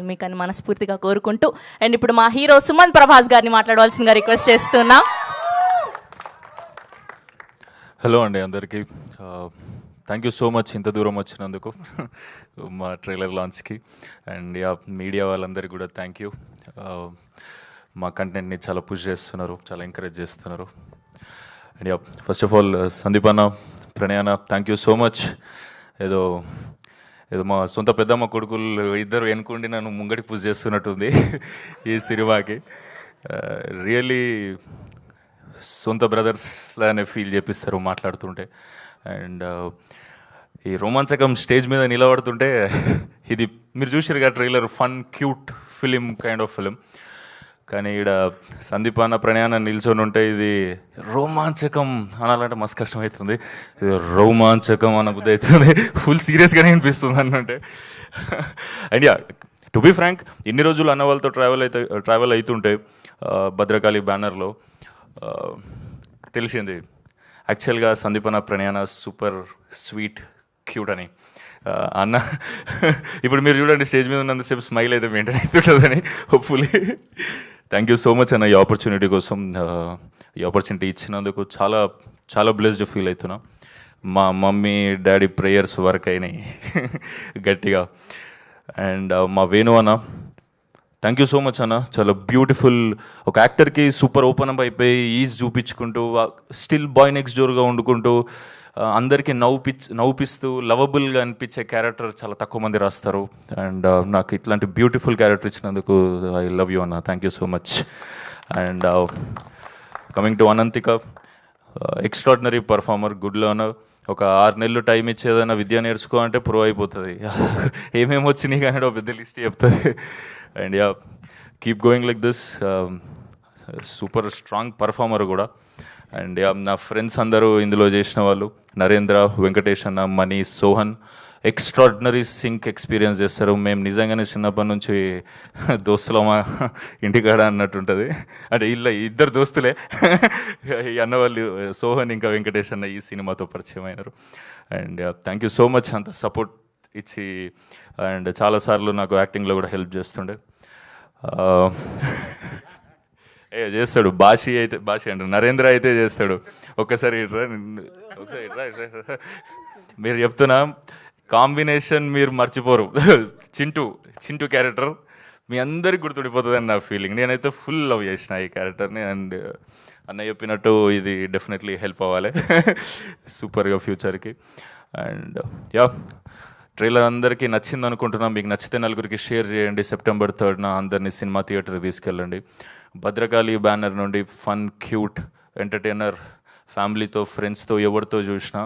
మీకని మనస్ఫూర్తిగా కోరుకుంటూ అండ్ ఇప్పుడు మా హీరో సుమన్ ప్రభాస్ గారిని మాట్లాడవలసిందిగా రిక్వెస్ట్ చేస్తున్నా. హలో అండి అందరికీ. థ్యాంక్ యూ సో మచ్ ఇంత దూరం వచ్చినందుకు మా ట్రైలర్ లాంచ్కి. అండ్ మీడియా వాళ్ళందరికీ కూడా థ్యాంక్ యూ. మా కంటెంట్ని చాలా పుష్ చేస్తున్నారు, చాలా ఎంకరేజ్ చేస్తున్నారు. And first of all Sandeep అన్న, ప్రణయ్ అన్న, థ్యాంక్ యూ సో మచ్. ఏదో మా సొంత పెద్దమ్మ కొడుకులు ఇద్దరు వెనుకుండి నన్ను ముంగడి పూజ చేస్తున్నట్టుంది ఈ సినిమాకి. రియల్లీ సొంత బ్రదర్స్ లానే ఫీల్ చేపిస్తారు మాట్లాడుతుంటే. అండ్ ఈ రోమాంచకం స్టేజ్ మీద నిలబడుతుంటే ఇది మీరు చూసారుగా trailer, fun cute film kind of film. కానీ ఇక్కడ సందీప్ అన్న, ప్రణయ్ అన్న నిల్చొని ఉంటే ఇది రోమాంచకం అనాలంటే మస్తు కష్టమవుతుంది. ఇది రోమాంచకం అన్న బుద్ధి అవుతుంది, ఫుల్ సీరియస్గానే అనిపిస్తుంది అన్నంటే. అండ్ టు బీ ఫ్రాంక్, ఇన్ని రోజులు అన్న వాళ్ళతో ట్రావెల్ అవుతుంటే భద్రకాళి బ్యానర్లో తెలిసింది యాక్చువల్గా సందీప్ అన్న, ప్రణయ్ అన్న సూపర్ స్వీట్ క్యూట్ అని. అన్న ఇప్పుడు మీరు చూడండి, స్టేజ్ మీద ఉన్నంతసేపు స్మైల్ అయితే మెయింటైన్ అవుతుంటుందని hopefully. Thank you so much అన్న ఈ ఆపర్చునిటీ కోసం. ఈ ఆపర్చునిటీ ఇచ్చినందుకు చాలా చాలా బ్లెస్డ్ ఫీల్ అవుతున్నా. మా మమ్మీ డాడీ ప్రేయర్స్ వర్క్ అయినాయి గట్టిగా. అండ్ మా వేణు అన్న, థ్యాంక్ యూ సో మచ్ అన్న. చాలా బ్యూటిఫుల్, ఒక యాక్టర్కి సూపర్ ఓపెన్ అప్ అయిపోయి ఈజ్ చూపించుకుంటూ స్టిల్ బాయ్ నెక్స్ట్ డోర్గా వండుకుంటూ అందరికీ నవ్వుపిస్తూ లవబుల్గా అనిపించే క్యారెక్టర్ చాలా తక్కువ మంది రాస్తారు. అండ్ నాకు ఇట్లాంటి బ్యూటిఫుల్ క్యారెక్టర్ ఇచ్చినందుకు ఐ లవ్ యూ అన్న, thank you so much. And coming to Ananthika, extraordinary performer, good learner. ఒక 6 నెలలు టైం ఇచ్చేదైనా విద్య నేర్చుకో అంటే ప్రో అయిపోతుంది. ఏమేమి వచ్చినాయి కానీ ఒక పెద్ద లిస్ట్ చెప్తుంది. And keep going like this. Super strong performer కూడా. అండ్ నా ఫ్రెండ్స్ అందరూ ఇందులో చేసిన వాళ్ళు, నరేంద్ర, వెంకటేష్ అన్న, Mani, Sohan, extraordinary sync experience చేస్తారు. మేము నిజంగానే చిన్నప్పటి నుంచి దోస్తులమా ఇంటికాడ అన్నట్టుంటుంది. అంటే ఇద్దరు దోస్తులే ఈ అన్న వాళ్ళు, సోహన్ ఇంకా వెంకటేష్ అన్న ఈ సినిమాతో పరిచయం అయినారు. And thank you so much అంత సపోర్ట్ ఇచ్చి. అండ్ చాలాసార్లు నాకు యాక్టింగ్లో కూడా హెల్ప్ చేస్తుండే. చేస్తాడు భాషి అంటారు, నరేంద్ర అయితే చేస్తాడు. ఒక్కసారి మీరు చెప్తున్నా కాంబినేషన్ మీరు మర్చిపోరు. చింటూ క్యారెక్టర్ మీ అందరికి గుర్తుండిపోతుంది అని నా ఫీలింగ్. నేనైతే ఫుల్ లవ్ చేసిన ఈ క్యారెక్టర్ని. అండ్ అన్న చెప్పినట్టు ఇది డెఫినెట్లీ హెల్ప్ అవ్వాలి సూపర్గా ఫ్యూచర్కి. అండ్ ట్రైలర్ అందరికీ నచ్చింది అనుకుంటున్నాం. మీకు నచ్చితే నలుగురికి షేర్ చేయండి. September 3rd అందరినీ సినిమా థియేటర్కి తీసుకెళ్ళండి. భద్రకాళి బ్యానర్ నుండి ఫన్ క్యూట్ ఎంటర్టైనర్, ఫ్యామిలీతో ఫ్రెండ్స్తో ఎవరితో చూసినా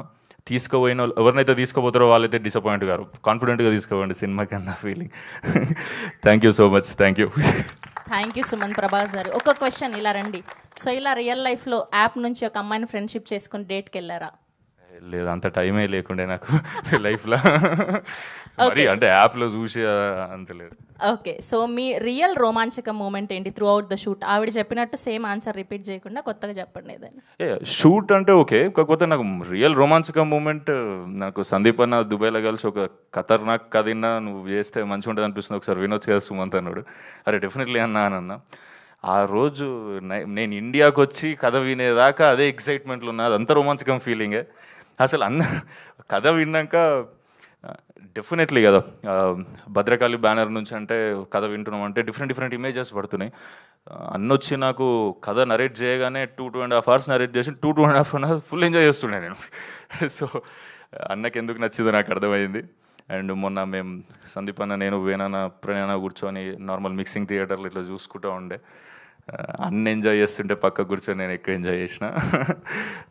తీసుకుపోయిన ఎవరినైతే తీసుకుపోతారో వాళ్ళైతే డిసప్పాయింట్ గారు. కాన్ఫిడెంట్గా తీసుకోవండి సినిమాకి అన్న feeling. Thank you so much. Thank you Suman Prabhas గారు. ఒక క్వశ్చన్, ఇలా రండి. సో ఇలా రియల్ లైఫ్లో యాప్ నుంచి ఒక అమ్మాయిని ఫ్రెండ్షిప్ చేసుకుని డేట్కి వెళ్ళారా? లేదు, అంత టైమే లేకుండే నాకు లైఫ్లో. మరి అంటే యాప్లో చూసి అంత లేదు. ఓకే, సో మీ రియల్ రోమాంచక మూమెంట్ ఏంటి త్రూ అవుట్ ద షూట్? ఆవిడ చెప్పినట్టు సేమ్ ఆన్సర్ రిపీట్ చేయకుండా కొత్తగా చెప్పండి ఏదైనా. షూట్ అంటే ఓకే, కాకపోతే నాకు రియల్ రోమాంచక మూమెంట్ నాకు సందీప్ అన్న దుబాయ్లో కలిసి ఒక ఖతర్నాక్ కథ నువ్వు చేస్తే మంచిగా ఉంటుంది అనిపిస్తుంది, ఒకసారి వినొచ్చు కదా సుమంత్ అన్నాడు. అరే డెఫినెట్లీ అన్న. ఆ రోజు నేను ఇండియాకి వచ్చి కథ వినేదాకా అదే ఎక్సైట్మెంట్లో ఉన్నా, అదంతా రోమాంచకం ఫీలింగే. అసలు అన్న కథ విన్నాక డెఫినెట్లీ కదా, భద్రకాళి బ్యానర్ నుంచి అంటే కథ వింటున్నాం అంటే డిఫరెంట్ ఇమేజెస్ పడుతున్నాయి. అన్న వచ్చి నాకు కథ నరేట్ చేయగానే 2.5 hours నరేట్ చేసి 2.5 hours ఫుల్ ఎంజాయ్ చేస్తుండే నేను. సో అన్నకి ఎందుకు నచ్చిందో నాకు అర్థమైంది. అండ్ మొన్న మేము సందీప్ అన్న, నేను, వేణన్న, ప్రణయ్ కూర్చొని నార్మల్ మిక్సింగ్ థియేటర్లో ఇట్లా చూసుకుంటూ ఉండే. అన్న ఎంజాయ్ చేస్తుంటే పక్క కూర్చొని నేను ఎక్కువ ఎంజాయ్ చేసిన.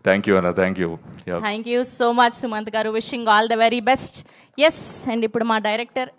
థ్యాంక్ యూ అన్న, thank you so much Sumanth గారు. Wishing all the very best. Yes, and ఇప్పుడు మా డైరెక్టర్